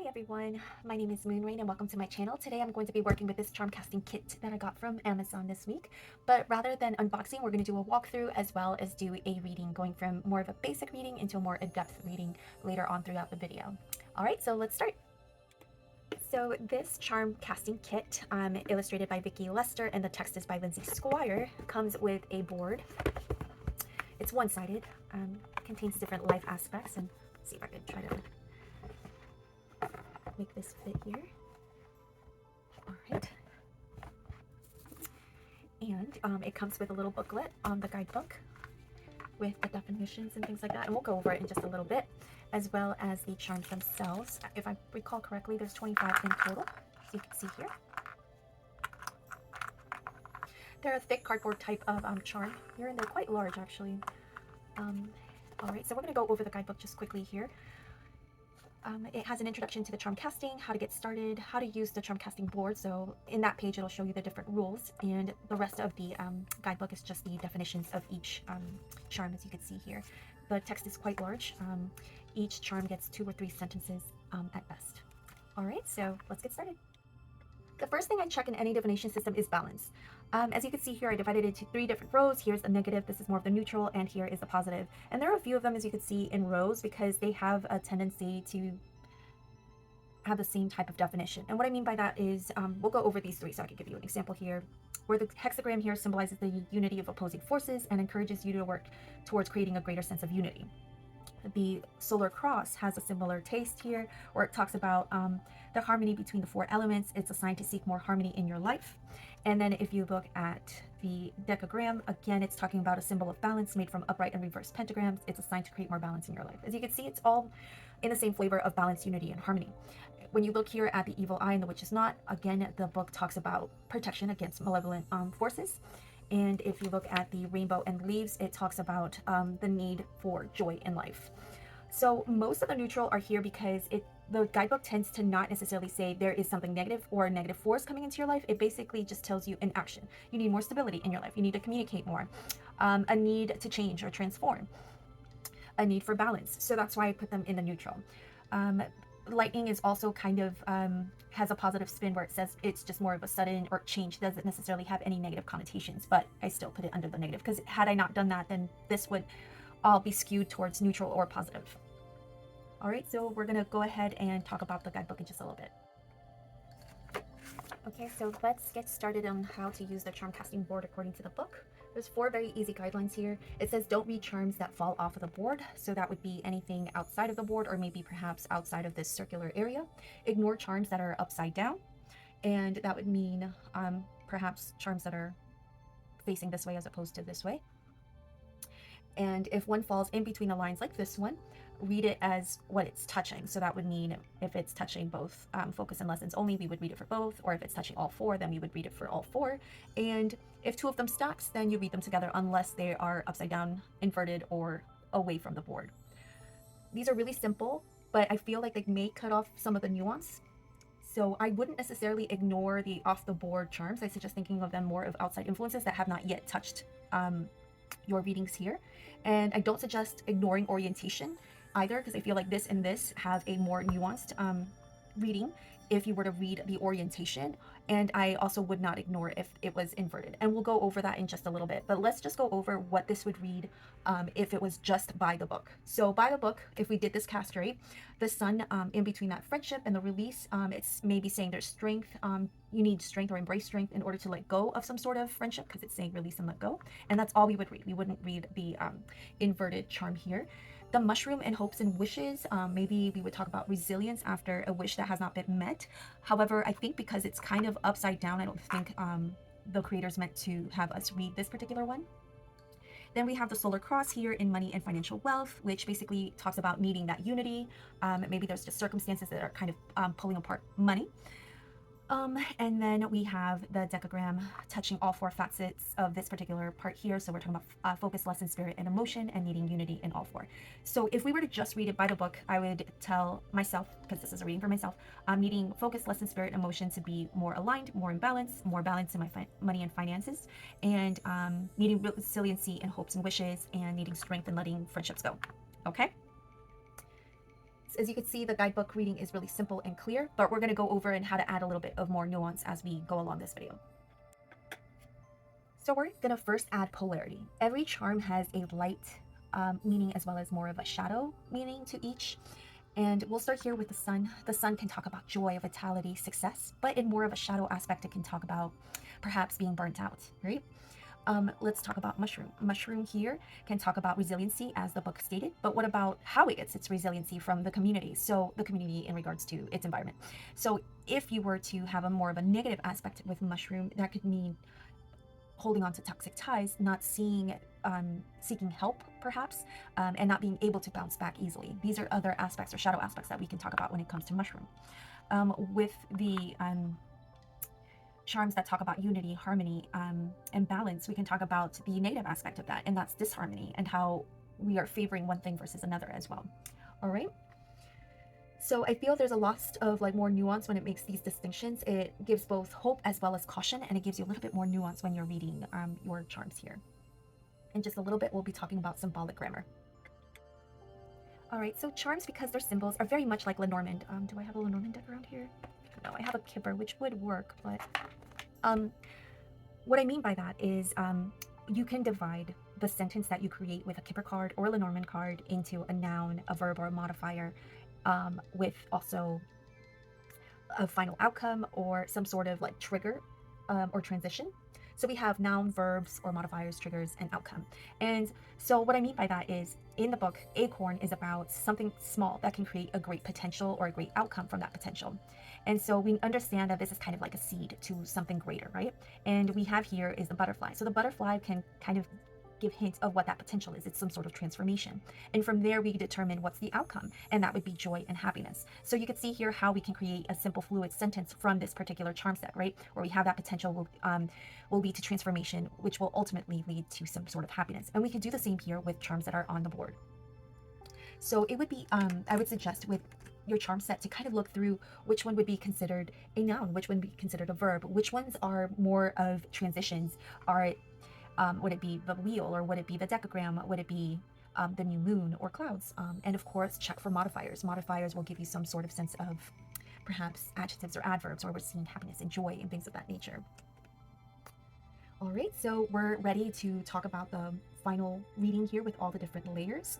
Hi everyone, my name is Moonrain and welcome to my channel. Today I'm going to be working with this charm casting kit that I got from Amazon this week. But rather than unboxing, we're going to do a walkthrough as well as do a reading, going from more of a basic reading into a more in-depth reading later on throughout the video. Alright, so let's start. So this charm casting kit, illustrated by Vicki Lester and the text is by Lindsay Squire, comes with a board. It's one-sided, contains different life aspects, and let's see if I can try to make this fit here. All right. And it comes with a little booklet on the guidebook with the definitions and things like that. And we'll go over it in just a little bit, as well as the charms themselves. If I recall correctly, there's 25 in total, so you can see here. They're a thick cardboard type of charm here, and they're quite large actually. All right, so we're going to go over the guidebook just quickly here. It has an introduction to the charm casting, how to get started, how to use the charm casting board. So in that page, it'll show you the different rules, and the rest of the guidebook is just the definitions of each charm, as you can see here. The text is quite large. Each charm gets 2 or 3 sentences at best. All right, so let's get started. The first thing I check in any divination system is balance. As you can see here, I divided it into 3 different rows. Here's the negative, this is more of the neutral, and here is the positive. And there are a few of them, as you can see, in rows because they have a tendency to have the same type of definition. And what I mean by that is, we'll go over these 3 so I can give you an example here, where the hexagram here symbolizes the unity of opposing forces and encourages you to work towards creating a greater sense of unity. The solar cross has a similar taste here, where it talks about the harmony between the 4 elements. It's a sign to seek more harmony in your life. And then if you look at the decagram, again, it's talking about a symbol of balance made from upright and reversed pentagrams. It's a sign to create more balance in your life. As you can see, it's all in the same flavor of balance, unity, and harmony. When you look here at the evil eye and the witch is not, again, the book talks about protection against malevolent forces. And if you look at the rainbow and leaves, it talks about the need for joy in life. So most of the neutral are here because the guidebook tends to not necessarily say there is something negative or a negative force coming into your life. It basically just tells you an action. You need more stability in your life. You need to communicate more, a need to change or transform, a need for balance. So that's why I put them in the neutral. Lightning is also kind of has a positive spin where it says it's just more of a sudden or change. It doesn't necessarily have any negative connotations, but I still put it under the negative because had I not done that, then this would all be skewed towards neutral or positive. All right, so we're gonna go ahead and talk about the guidebook in just a little bit. Okay, so let's get started on how to use the charm casting board according to the book. There's 4 very easy guidelines here. It says don't read charms that fall off of the board. So that would be anything outside of the board or maybe perhaps outside of this circular area. Ignore charms that are upside down. And that would mean perhaps charms that are facing this way as opposed to this way. And if one falls in between the lines like this one, read it as what it's touching. So that would mean if it's touching both focus and lessons only, we would read it for both. Or if it's touching all 4, then we would read it for all 4. And if 2 of them stacks, then you read them together unless they are upside down, inverted, or away from the board. These are really simple, but I feel like they may cut off some of the nuance. So I wouldn't necessarily ignore the off the board charms. I suggest thinking of them more of outside influences that have not yet touched your readings here. And I don't suggest ignoring orientation either, because I feel like this and this have a more nuanced reading if you were to read the orientation. And I also would not ignore if it was inverted. And we'll go over that in just a little bit. But let's just go over what this would read if it was just by the book. So by the book, if we did this cast right, the sun in between that friendship and the release, it's maybe saying there's strength. You need strength or embrace strength in order to let go of some sort of friendship because it's saying release and let go. And that's all we would read. We wouldn't read the inverted charm here. The mushroom and hopes and wishes, maybe we would talk about resilience after a wish that has not been met. However, I think because it's kind of upside down, I don't think the creators meant to have us read this particular one. Then we have the solar cross here in money and financial wealth, which basically talks about needing that unity. Maybe there's just circumstances that are kind of pulling apart money. And then we have the decagram touching all 4 facets of this particular part here. So we're talking about focus, lesson, spirit, and emotion, and needing unity in all 4. So if we were to just read it by the book, I would tell myself, because this is a reading for myself, needing focus, lesson, spirit, emotion to be more aligned, more in balance, more balance in my money and finances, and needing resiliency and hopes and wishes, and needing strength and letting friendships go. Okay? As you can see, the guidebook reading is really simple and clear, but we're going to go over and how to add a little bit of more nuance as we go along this video. So we're going to first add polarity. Every charm has a light meaning as well as more of a shadow meaning to each. And we'll start here with the sun. The sun can talk about joy, vitality, success, but in more of a shadow aspect, it can talk about perhaps being burnt out, right? Let's talk about mushroom. Mushroom here can talk about resiliency, as the book stated, but what about how it gets its resiliency from the community? So the community in regards to its environment. So if you were to have a more of a negative aspect with mushroom, that could mean holding on to toxic ties, not seeing, seeking help perhaps, and not being able to bounce back easily. These are other aspects or shadow aspects that we can talk about when it comes to mushroom. With the charms that talk about unity, harmony, and balance, we can talk about the negative aspect of that, and that's disharmony and how we are favoring one thing versus another as well. All right. So I feel there's a lot of more nuance when it makes these distinctions. It gives both hope as well as caution, and it gives you a little bit more nuance when you're reading your charms here. In just a little bit, we'll be talking about symbolic grammar. All right, so charms, because they're symbols, are very much like Lenormand. Do I have a Lenormand deck around here? No, I have a Kipper, which would work, but what I mean by that is you can divide the sentence that you create with a Kipper card or a Lenormand card into a noun, a verb, or a modifier, with also a final outcome or some sort of trigger or transition. So we have noun, verbs, or modifiers, triggers, and outcome. And so what I mean by that is, in the book, Acorn is about something small that can create a great potential or a great outcome from that potential. And so we understand that this is kind of like a seed to something greater, right? And we have here is the butterfly. So the butterfly can kind of give hints of what that potential is. It's some sort of transformation. And from there, we determine what's the outcome, and that would be joy and happiness. So you can see here how we can create a simple fluid sentence from this particular charm set, right? Where we have that potential will lead to transformation, which will ultimately lead to some sort of happiness. And we can do the same here with charms that are on the board. So it would be, I would suggest with your charm set to kind of look through which one would be considered a noun, which one would be considered a verb, which ones are more of transitions, would it be the wheel, or would it be the decagram? Would it be the new moon or clouds? And of course, check for modifiers. Modifiers will give you some sort of sense of perhaps adjectives or adverbs, or we're seeing happiness and joy and things of that nature. All right, so we're ready to talk about the final reading here with all the different layers.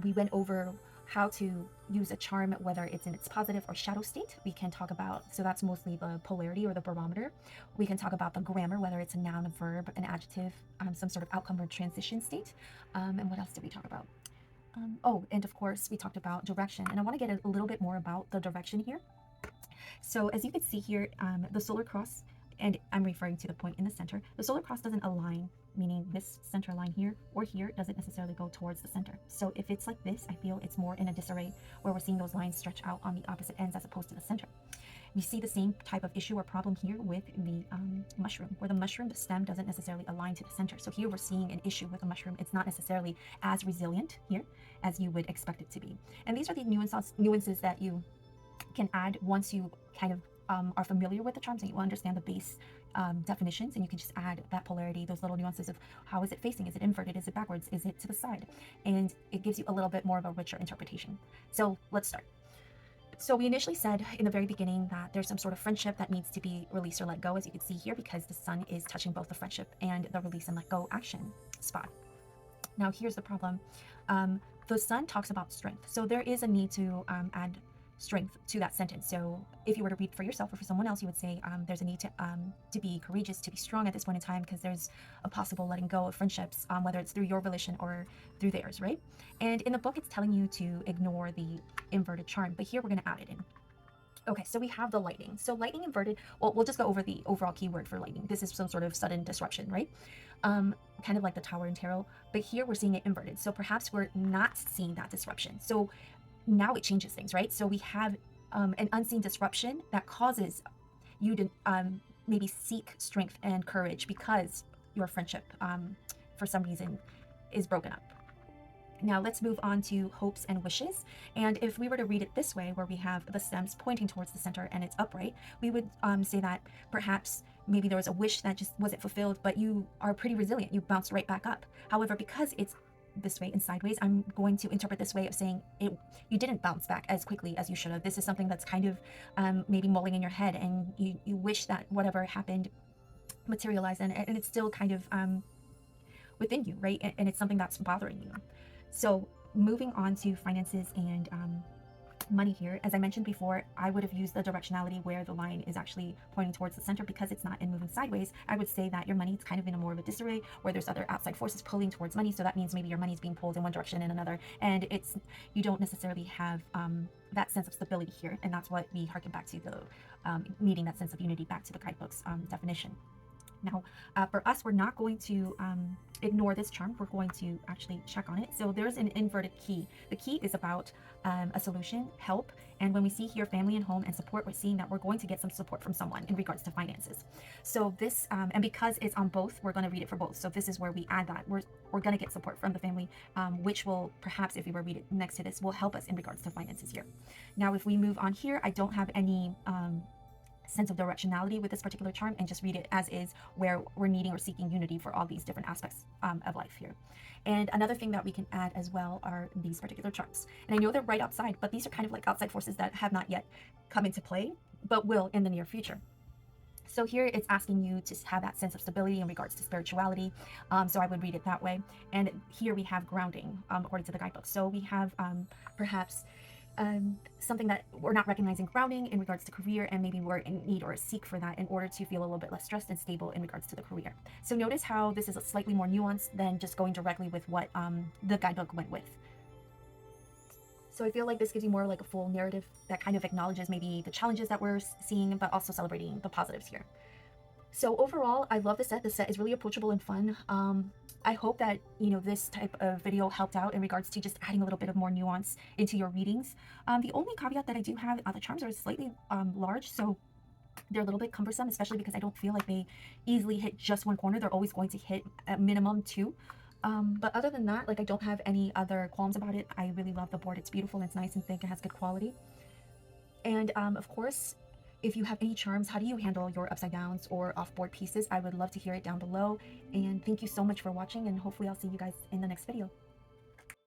We went over how to use a charm, whether it's in its positive or shadow state. We can talk about, so that's mostly the polarity or the barometer. We can talk about the grammar, whether it's a noun, a verb, an adjective, some sort of outcome or transition state. And what else did we talk about? Oh, and of course, we talked about direction. And I want to get a little bit more about the direction here. So as you can see here, the solar cross, and I'm referring to the point in the center, the solar cross doesn't align, meaning this center line here or here doesn't necessarily go towards the center. So if it's like this, I feel it's more in a disarray, where we're seeing those lines stretch out on the opposite ends as opposed to the center. You see the same type of issue or problem here with the mushroom, where the mushroom, the stem doesn't necessarily align to the center. So here we're seeing an issue with a mushroom. It's not necessarily as resilient here as you would expect it to be. And these are the nuances that you can add once you kind of are familiar with the charms and you understand the base definitions, and you can just add that polarity, those little nuances of how is it facing, is it inverted, is it backwards, is it to the side, and it gives you a little bit more of a richer interpretation. So let's start. So we initially said in the very beginning that there's some sort of friendship that needs to be released or let go, as you can see here, because the sun is touching both the friendship and the release and let go action spot. Now here's the problem. The sun talks about strength, so there is a need to add strength to that sentence. So if you were to read for yourself or for someone else, you would say there's a need to be courageous, to be strong at this point in time, because there's a possible letting go of friendships, whether it's through your volition or through theirs, right? And in the book, it's telling you to ignore the inverted charm, but here we're going to add it in. Okay, so we have the lightning. So lightning inverted, well, we'll just go over the overall keyword for lightning. This is some sort of sudden disruption, right? Kind of like the tower in tarot, but here we're seeing it inverted. So perhaps we're not seeing that disruption. So now it changes things, right? So we have an unseen disruption that causes you to maybe seek strength and courage because your friendship, for some reason, is broken up. Now let's move on to hopes and wishes. And if we were to read it this way, where we have the stems pointing towards the center and it's upright, we would say that perhaps maybe there was a wish that just wasn't fulfilled, but you are pretty resilient. You bounced right back up. However, because it's this way and sideways, I'm going to interpret this way of saying you didn't bounce back as quickly as you should have. This is something that's kind of maybe mulling in your head, and you wish that whatever happened materialized, and it's still kind of within you, right? And it's something that's bothering you. So moving on to finances and money here, as I mentioned before, I would have used the directionality where the line is actually pointing towards the center because it's not in moving sideways. I would say that your money is kind of in a more of a disarray where there's other outside forces pulling towards money. So that means maybe your money is being pulled in one direction and another, and you don't necessarily have that sense of stability here. And that's what we harken back to, the needing that sense of unity, back to the guidebook's definition. Now, for us, we're not going to ignore this charm. We're going to actually check on it. So there's an inverted key. The key is about a solution, help. And when we see here family and home and support, we're seeing that we're going to get some support from someone in regards to finances. So this, and because it's on both, we're going to read it for both. So this is where we add that. We're going to get support from the family, which will perhaps, if we were to read it next to this, will help us in regards to finances here. Now, if we move on here, I don't have any sense of directionality with this particular charm, and just read it as is, where we're needing or seeking unity for all these different aspects of life here. And another thing that we can add as well are these particular charms. And I know they're right outside, but these are kind of like outside forces that have not yet come into play, but will in the near future. So here it's asking you to have that sense of stability in regards to spirituality. So I would read it that way. And here we have grounding, according to the guidebook. So we have perhaps something that we're not recognizing grounding in regards to career, and maybe we're in need or seek for that in order to feel a little bit less stressed and stable in regards to the career. So notice how this is a slightly more nuanced than just going directly with what the guidebook went with. So I feel like this gives you more like a full narrative that kind of acknowledges maybe the challenges that we're seeing, but also celebrating the positives here. So overall, I love the set. The set is really approachable and fun. I hope that, this type of video helped out in regards to just adding a little bit of more nuance into your readings. The only caveat that I do have, the charms are slightly large, so they're a little bit cumbersome, especially because I don't feel like they easily hit just one corner. They're always going to hit at minimum two. But other than that, like, I don't have any other qualms about it. I really love the board. It's beautiful, it's nice and thick, it has good quality. And of course, if you have any charms, how do you handle your upside downs or off-board pieces? I would love to hear it down below. And thank you so much for watching, and hopefully I'll see you guys in the next video.